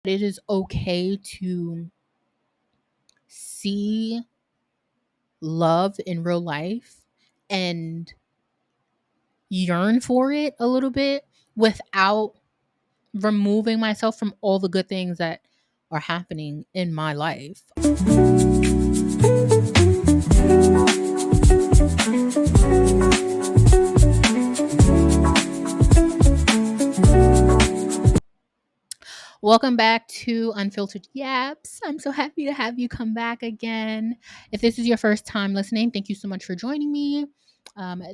It is okay to see love in real life and yearn for it a little bit without removing myself from all the good things that are happening in my life. Welcome back to Unfiltered Yaps. I'm so happy to have you come back again. If this is your first time listening, thank you so much for joining me.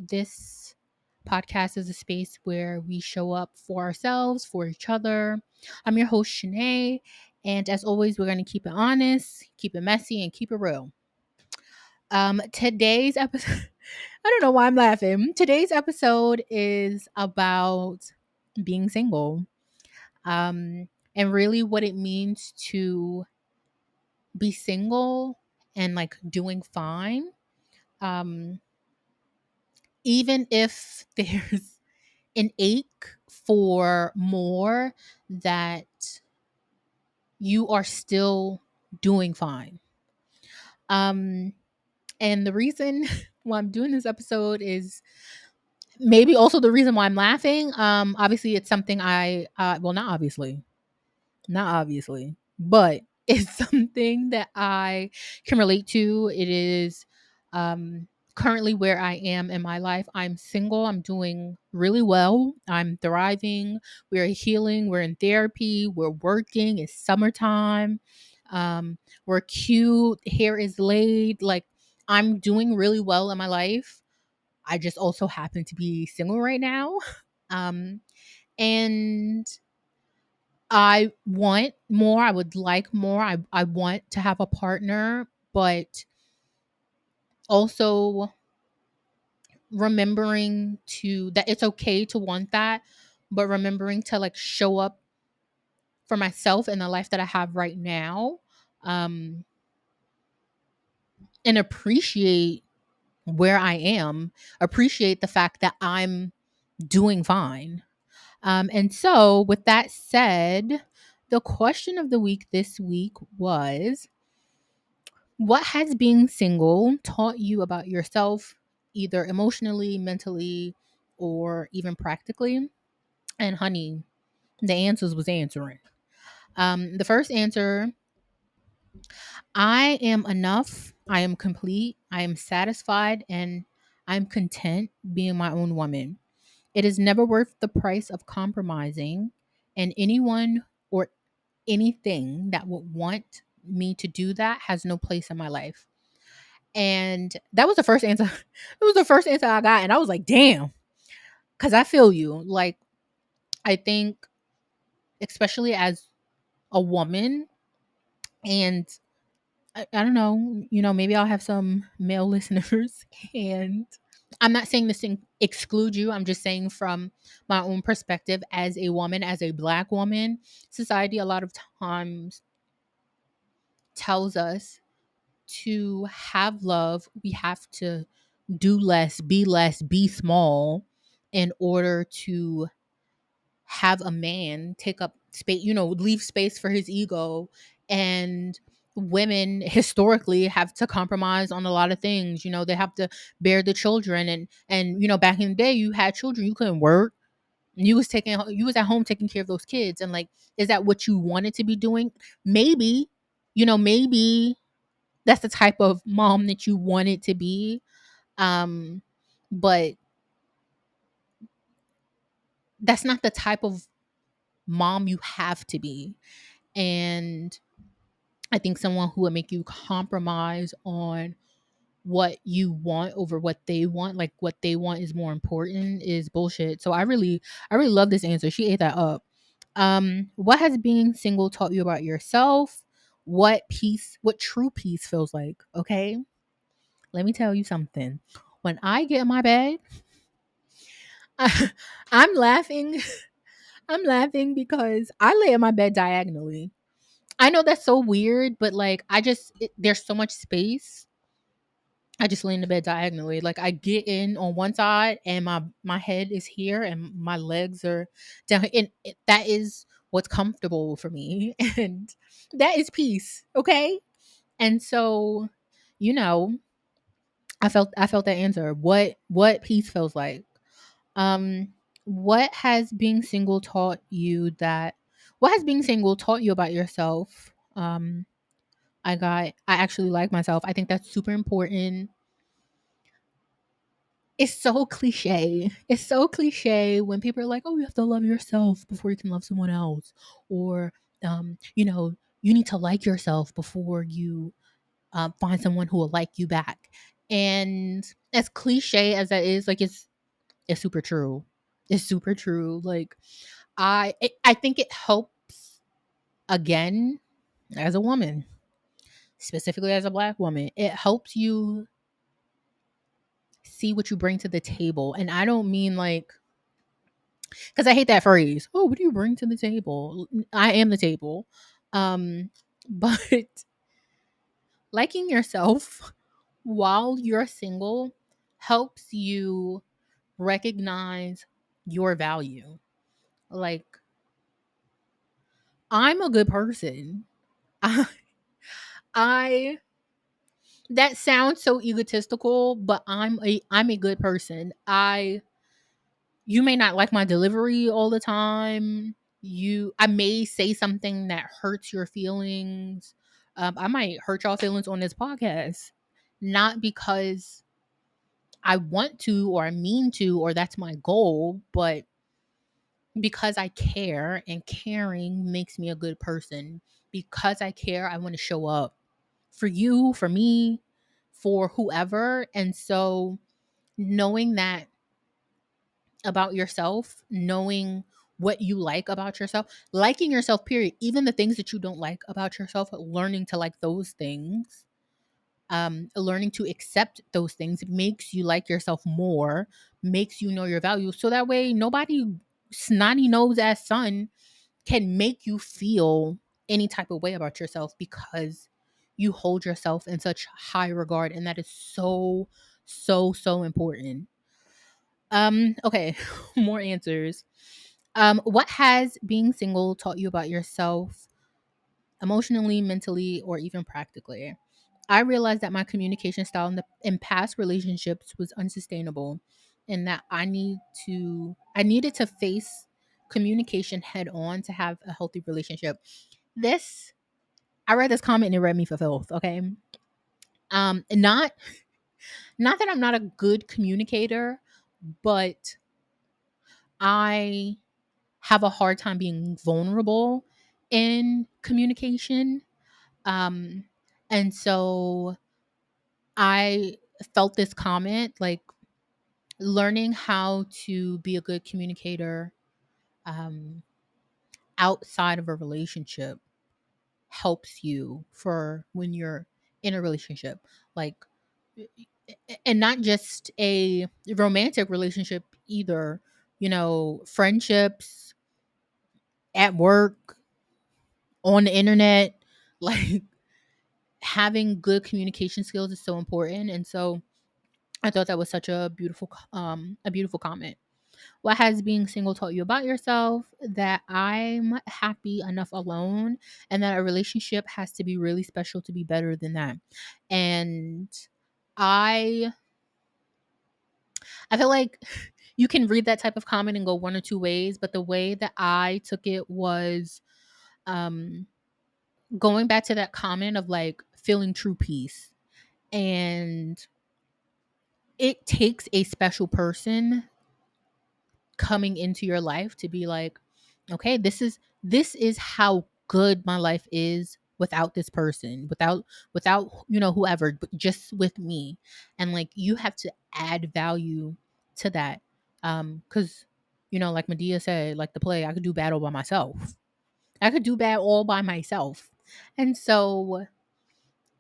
This podcast is a space where we show up for ourselves, for each other. I'm your host, Shanae. And as always, we're going to keep it honest, keep it messy, and keep it real. Today's episode, I don't know why I'm laughing. Today's episode is about being single. And really what it means to be single and like doing fine. Um, Even if there's an ache for more, that you are still doing fine. Um, and the reason why I'm doing this episode is maybe also the reason why I'm laughing. Obviously, it's something well, not obviously, but it's something that I can relate to. It is currently where I am in my life. I'm single. I'm doing really well. I'm thriving. We're healing. We're in therapy. We're working. It's summertime. We're cute. Hair is laid. Like, I'm doing really well in my life. I just also happen to be single right now. Um, and I want more. I would like more. I want to have a partner, but also remembering to that it's okay to want that, but remembering to like show up for myself in the life that I have right now, um, and appreciate where I am, appreciate the fact that I'm doing fine. And so, with that said, the question of the week this week was, what has being single taught you about yourself, either emotionally, mentally, or even practically? And honey, the answers was answering. The first answer: I am enough. I am complete. I am satisfied, and I'm content being my own woman. It is never worth the price of compromising, and anyone or anything that would want me to do that has no place in my life. And that was the first answer. It was the first answer I got. And I was like, damn. Cause I feel you. Like, I think, especially as a woman, and I don't know, maybe I'll have some male listeners. And I'm not saying this to exclude you. I'm just saying from my own perspective as a woman, as a black woman, society a lot of times tells us to have love, we have to do less, be small in order to have a man take up space, leave space for his ego. And women historically have to compromise on a lot of things. They have to bear the children, and back in the day you had children, you couldn't work. You was at home taking care of those kids. And like, is that what you wanted to be doing? Maybe, maybe that's the type of mom that you wanted to be. um but that's not the type of mom you have to be. And I think someone who would make you compromise on what you want over what they want, like what they want is more important, is bullshit. So I really love this answer. She ate that up. What has being single taught you about yourself? What true peace feels like? Okay, let me tell you something. When I get in my bed, I'm laughing. I'm laughing because I lay in my bed diagonally. I know that's so weird, but like there's so much space. I just lay in the bed diagonally. Like, I get in on one side and my head is here and my legs are down. And that is what's comfortable for me. And that is peace. Okay. And so, you know, I felt that answer. What peace feels like. Um, what has being single taught you that what has being single taught you about yourself? I actually like myself. I think that's super important. It's so cliche. It's so cliche when people are like, "Oh, you have to love yourself before you can love someone else," or, you need to like yourself before you find someone who will like you back. And as cliche as that is, like it's super true. It's super true. Like I think it helps again as a woman, specifically as a black woman. It helps you see what you bring to the table. And I don't mean like because I hate that phrase. Oh, what do you bring to the table? I am the table. But liking yourself while you're single helps you recognize your value. Like, I'm a good person. I, I that sounds so egotistical, but I'm a good person. You may not like my delivery all the time. I may say something that hurts your feelings. I might hurt y'all feelings on this podcast, not because I want to or I mean to or that's my goal, but because I care and caring makes me a good person. Because I care, I want to show up for you, for me, for whoever. And so knowing that about yourself, knowing what you like about yourself, liking yourself, period, even the things that you don't like about yourself, learning to like those things, learning to accept those things makes you like yourself more, makes you know your value. So that way, nobody snotty nose ass son can make you feel any type of way about yourself because you hold yourself in such high regard. And that is so, so, so important. Okay, more answers. What has being single taught you about yourself emotionally, mentally, or even practically? I realized that my communication style in past relationships was unsustainable and that I needed to face communication head on to have a healthy relationship. This I read this comment and it read me for filth, okay? Not that I'm not a good communicator, but I have a hard time being vulnerable in communication. Um, and so I felt this comment like learning how to be a good communicator um, outside of a relationship helps you for when you're in a relationship. Like, and not just a romantic relationship either, friendships at work, on the internet, like having good communication skills is so important. And so I thought that was such a beautiful comment. What has being single taught you about yourself? That I'm happy enough alone and that a relationship has to be really special to be better than that. And I I feel like you can read that type of comment and go one or two ways, but the way that I took it was um going back to that comment of like feeling true peace. And it takes a special person coming into your life to be like, okay, this is how good my life is without this person, without whoever, but just with me. And like you have to add value to that. Cuz like Medea said, like the play, I could do bad all by myself. I could do bad all by myself. And so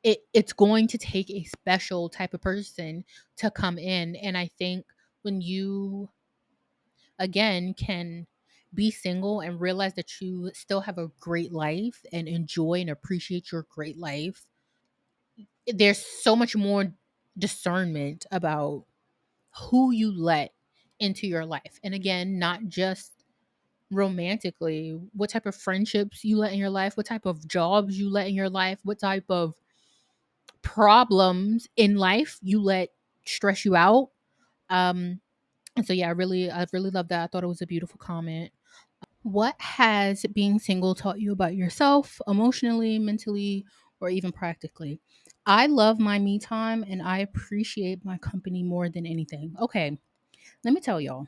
it's going to take a special type of person to come in. And I think when you again can be single and realize that you still have a great life and enjoy and appreciate your great life, there's so much more discernment about who you let into your life. And again, not just romantically, what type of friendships you let in your life, what type of jobs you let in your life, what type of problems in life you let stress you out. And so yeah, I really love that. I thought it was a beautiful comment. What has being single taught you about yourself, emotionally, mentally, or even practically? I love my me time and I appreciate my company more than anything. Okay, let me tell y'all.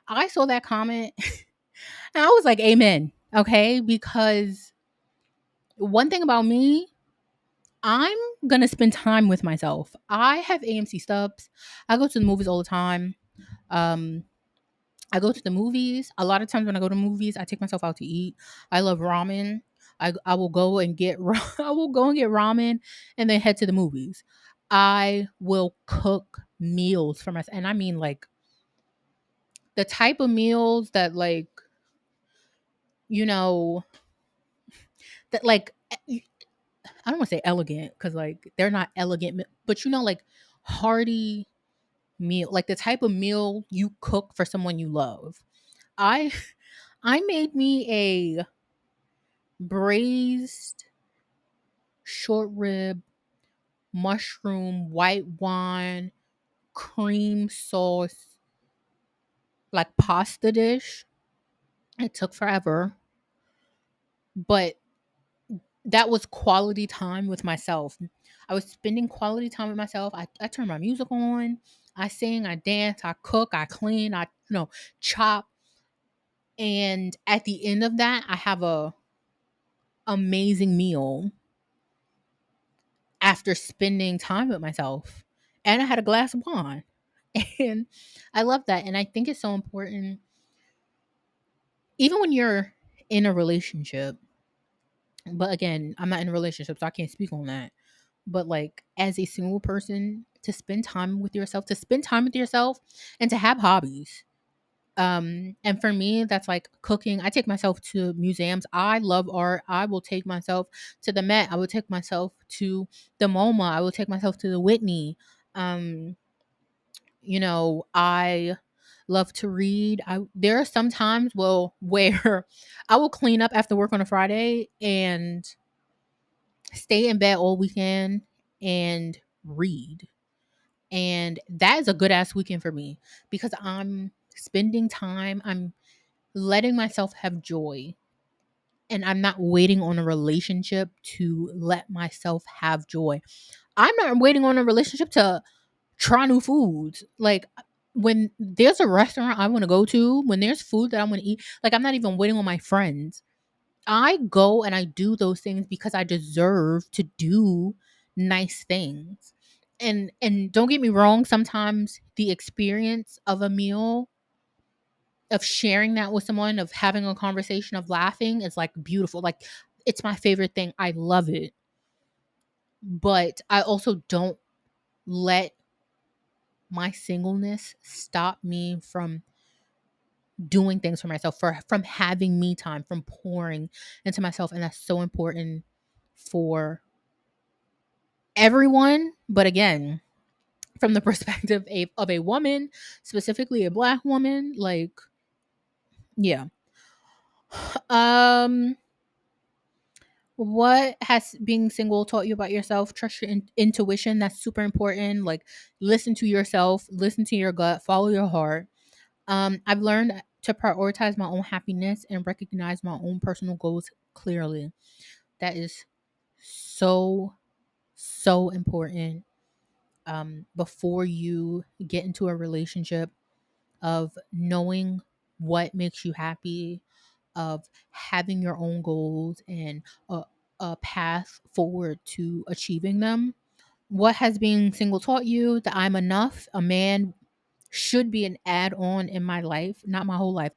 I saw that comment and I was like, amen. Okay, because one thing about me, I'm gonna spend time with myself. I have AMC stubs. I go to the movies all the time. Um, I go to the movies. A lot of times when I go to movies, I take myself out to eat. I love ramen. I will go and get I will go and get ramen and then head to the movies. I will cook meals for myself, and I mean like the type of meals that you know that I don't want to say elegant because like they're not elegant, but like hearty meal, like the type of meal you cook for someone you love. I I made me a braised short rib, mushroom, white wine, cream sauce, like pasta dish. It took forever, but that was quality time with myself. I was spending quality time with myself. I turned my music on. I sing, I dance, I cook, I clean, I chop. And at the end of that, I have a amazing meal after spending time with myself. And I had a glass of wine. And I love that. And I think it's so important, even when you're in a relationship. But again, I'm not in a relationship, so I can't speak on that. But like as a single person, to spend time with yourself, and to have hobbies. And for me, that's like cooking. I take myself to museums. I love art. I will take myself to the Met. I will take myself to the MoMA. I will take myself to the Whitney. Um, I love to read. I There are some times where I will clean up after work on a Friday and stay in bed all weekend and read. And that is a good ass weekend for me because I'm spending time, I'm letting myself have joy, and I'm not waiting on a relationship to let myself have joy. I'm not waiting on a relationship to try new foods. Like when there's a restaurant I want to go to, when there's food that I want to eat, like I'm not even waiting on my friends. I go and I do those things because I deserve to do nice things. And don't get me wrong, sometimes the experience of a meal, of sharing that with someone, of having a conversation, of laughing is like beautiful. Like it's my favorite thing. I love it. But I also don't let my singleness stop me from doing things for myself, from having me time, from pouring into myself. And that's so important for everyone. But again, from the perspective of a woman, specifically a black woman, like, yeah. Um, what has being single taught you about yourself? Trust your intuition. That's super important. Like, listen to yourself, listen to your gut, follow your heart. I've learned to prioritize my own happiness and recognize my own personal goals clearly. That is so, so important. Before you get into a relationship, of knowing what makes you happy, of having your own goals and a path forward to achieving them. What has being single taught you? That I'm enough. A man should be an add on in my life, not my whole life.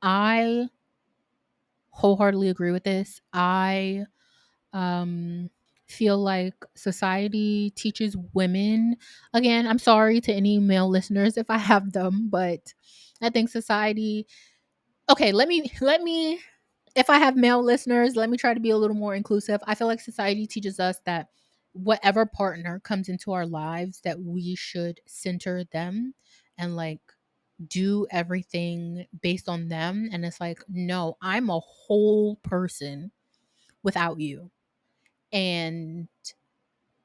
I wholeheartedly agree with this. I um feel like society teaches women, again, I'm sorry to any male listeners if I have them, but I think society, okay, let me if I have male listeners, let me try to be a little more inclusive. I feel like society teaches us that whatever partner comes into our lives, that we should center them and like do everything based on them. And it's like, no, I'm a whole person without you. And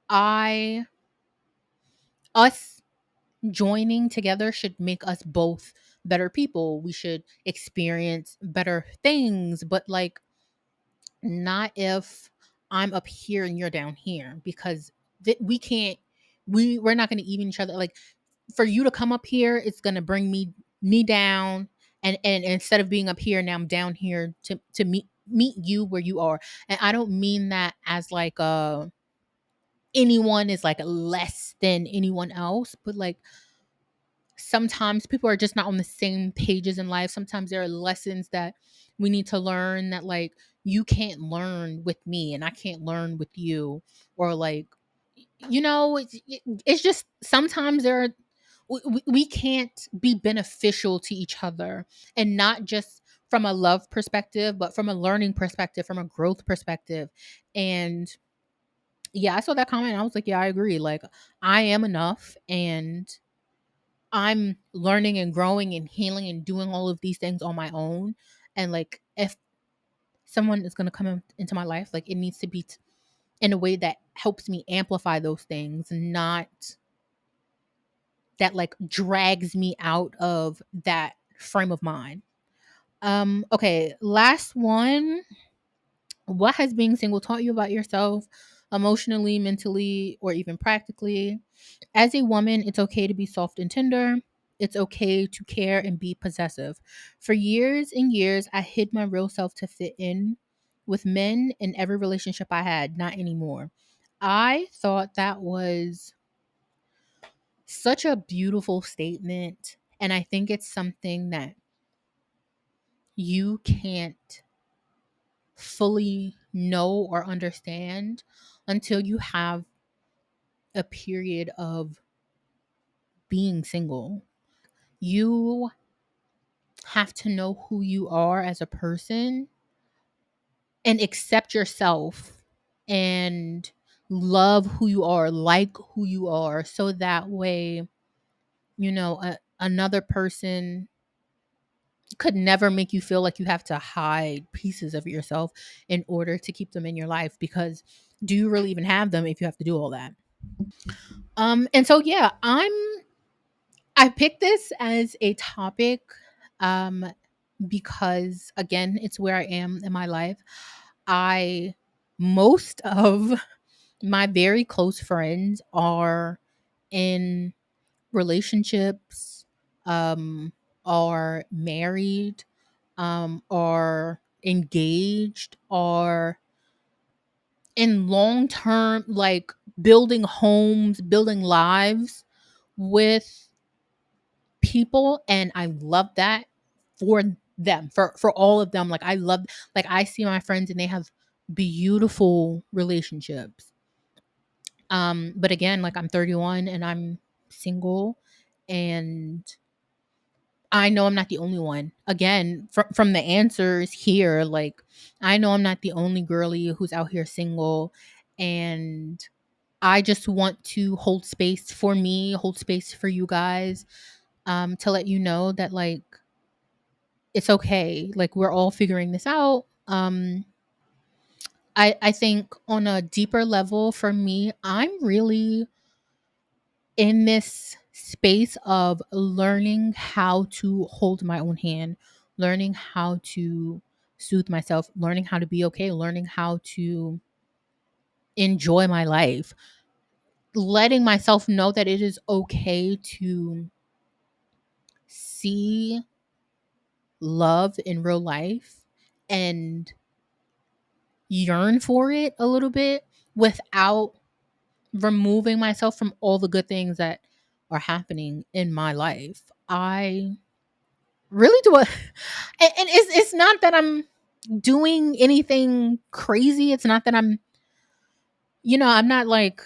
I, us joining together should make us both better people. We should experience better things, but like, not if I'm up here and you're down here, because we can't, we're not going to even each other. Like, for you to come up here, it's going to bring me down, and instead of being up here, now I'm down here to meet you where you are. And I don't mean that as like anyone is like less than anyone else, but like, sometimes people are just not on the same pages in life. Sometimes there are lessons that we need to learn that like you can't learn with me and I can't learn with you, or like, it's just sometimes there are, we can't be beneficial to each other, and not just from a love perspective, but from a learning perspective, from a growth perspective. And yeah, I saw that comment and I was like, yeah, I agree. Like, I am enough, and I'm learning and growing and healing and doing all of these things on my own. And like, if someone is going to come into my life, like, it needs to be in a way that helps me amplify those things, not that like drags me out of that frame of mind. Okay, last one. What has being single taught you about yourself, emotionally, mentally, or even practically? As a woman, it's okay to be soft and tender. It's okay to care and be possessive. For years and years, I hid my real self to fit in with men in every relationship I had. Not anymore. I thought that was such a beautiful statement. And I think it's something that you can't fully know or understand until you have a period of being single. You have to know who you are as a person and accept yourself and love who you are, like who you are, so that way, another person could never make you feel like you have to hide pieces of yourself in order to keep them in your life, because do you really even have them if you have to do all that? And so yeah, I picked this as a topic um because again, it's where I am in my life. I Most of my very close friends are in relationships, are married, are engaged, are in long term, like building homes, building lives with people. And I love that for them, for all of them. Like, I love, like, I see my friends and they have beautiful relationships. But again, like, I'm 31 and I'm single, and I know I'm not the only one. Again, from the answers here, like, I know I'm not the only girly who's out here single, and I just want to hold space for me, hold space for you guys, to let you know that like, it's okay. Like, we're all figuring this out. I think on a deeper level for me, I'm really in this space of learning how to hold my own hand, learning how to soothe myself, learning how to be okay, learning how to enjoy my life, letting myself know that it is okay to see love in real life and yearn for it a little bit without removing myself from all the good things that are happening in my life. I really do and it's not that I'm doing anything crazy. It's not that I'm not like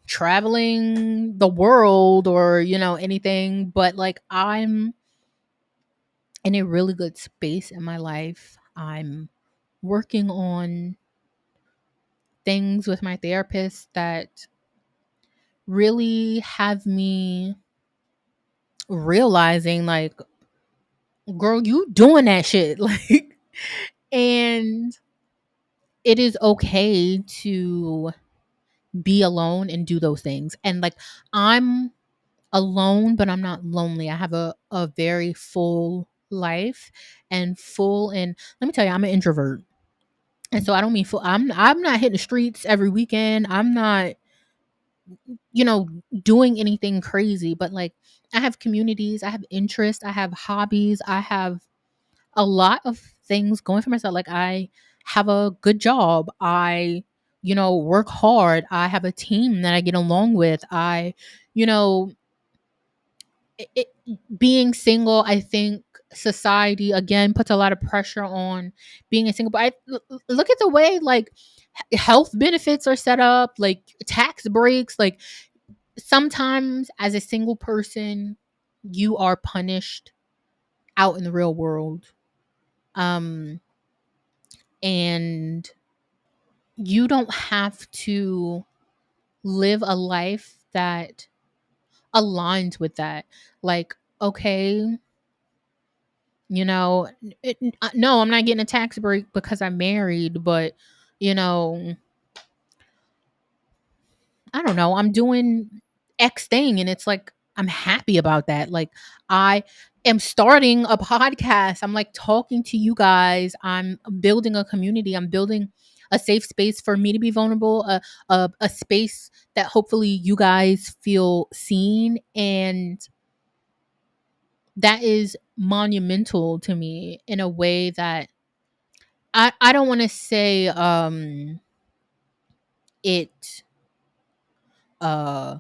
traveling the world or, anything, but like, I'm in a really good space in my life. I'm working on things with my therapist that really have me realizing like, girl, you doing that shit. Like, and it is okay to be alone and do those things. And like, I'm alone, but I'm not lonely. I have a very full life and full, and let me tell you, I'm an introvert. And so I don't mean full. I'm not hitting the streets every weekend. I'm not, you know, doing anything crazy, but like I have communities, I have interests, I have hobbies, I have a lot of things going for myself. Like I have a good job. I, work hard. I have a team that I get along with. You know, being single, I think society again puts a lot of pressure on being a single. But look at the way like health benefits are set up, like tax breaks. Like sometimes as a single person, you are punished out in the real world. Um, and you don't have to live a life that aligns with that. Like, okay, no, I'm not getting a tax break because I'm married, but you know, I don't know, I'm doing X thing and it's like I'm happy about that. Like I am starting a podcast. I'm like talking to you guys. I'm building a community. I'm building a safe space for me to be vulnerable, a space that hopefully you guys feel seen, and that is monumental to me in a way that I don't want to say it uh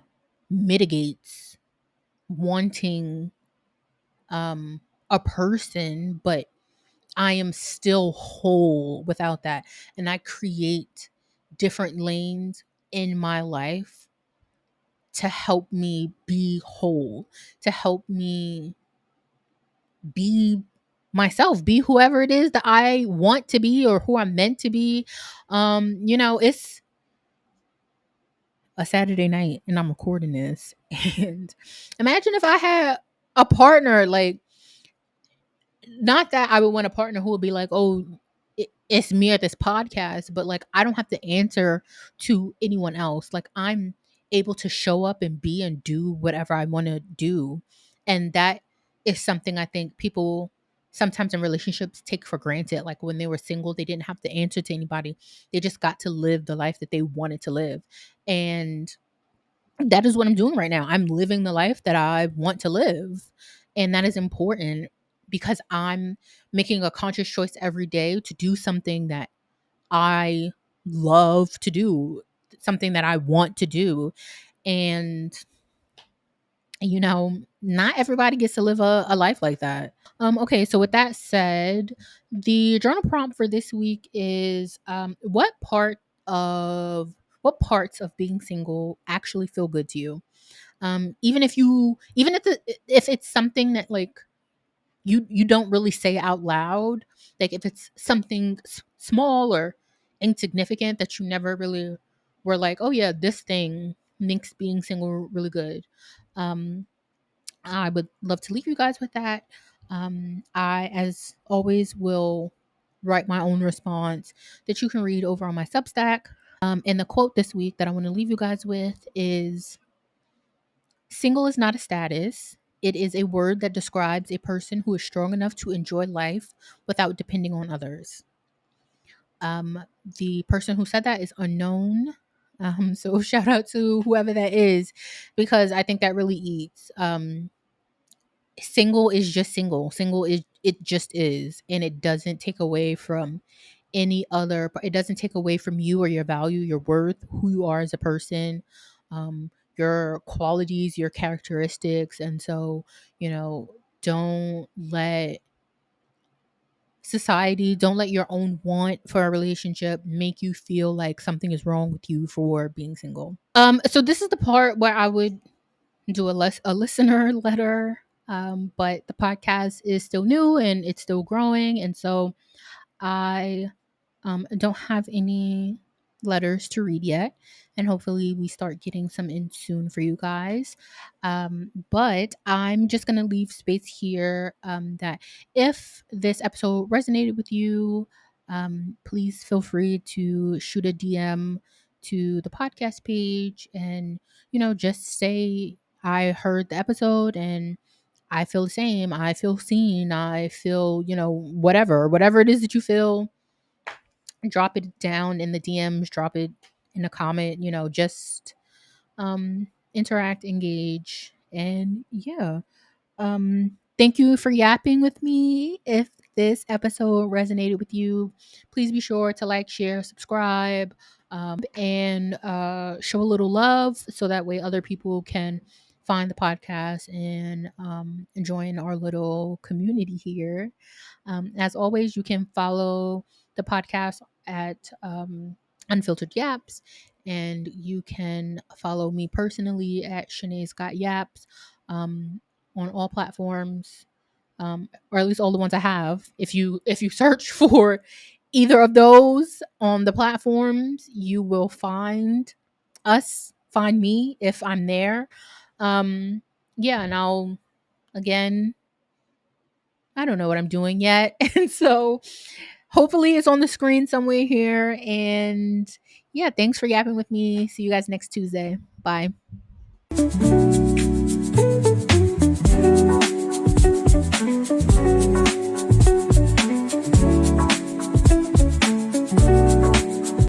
mitigates wanting um a person, but I am still whole without that, and I create different lanes in my life to help me be whole, to help me be myself, be whoever it is that I want to be or who I'm meant to be. It's a Saturday night and I'm recording this. And imagine if I had a partner, like, not that I would want a partner who would be like, oh, it's me at this podcast, but like, I don't have to answer to anyone else. Like, I'm able to show up and be and do whatever I want to do. And that is something I think people sometimes in relationships take for granted. Like, when they were single, they didn't have to answer to anybody, they just got to live the life that they wanted to live. And that is what I'm doing right now. I'm living the life that I want to live. And that is important because I'm making a conscious choice every day to do something that I love to do, something that I want to do. And, not everybody gets to live a life like that. Okay, so with that said, the journal prompt for this week is what parts of being single actually feel good to you? Even if it's something that like you don't really say out loud, like if it's something small or insignificant that you never really were like, oh yeah, this thing makes being single really good. um I would love to leave you guys with that. I, as always, will write my own response that you can read over on my Substack. And the quote this week that I want to leave you guys with is: single is not a status. It is a word that describes a person who is strong enough to enjoy life without depending on others. The person who said that is unknown. So shout out to whoever that is, because I think that really eats. Single is just single. Single is, it just is, and it doesn't take away from any other. It doesn't take away from you or your value, your worth, who you are as a person, your qualities, your characteristics. And so, don't let society, don't let your own want for a relationship make you feel like something is wrong with you for being single. So this is the part where I would do a listener letter. But the podcast is still new and it's still growing, and so I don't have any letters to read yet, and hopefully we start getting some in soon for you guys. But I'm just gonna leave space here, that if this episode resonated with you, please feel free to shoot a DM to the podcast page, and just say I heard the episode and I feel the same. I feel seen. I feel, whatever it is that you feel, drop it down in the DMs, drop it in a comment, just interact, engage, and yeah. Thank you for yapping with me. If this episode resonated with you, please be sure to like, share, subscribe, and show a little love so that way other people can find the podcast and join our little community here. As always, you can follow the podcast at Unfiltered Yaps, and you can follow me personally at Shanae's Got Yaps, on all platforms, or at least all the ones I have. If you search for either of those on the platforms, you will find me if I'm there. Yeah, and I'll again, I don't know what I'm doing yet. And so hopefully it's on the screen somewhere here. And yeah, thanks for yapping with me. See you guys next Tuesday. Bye.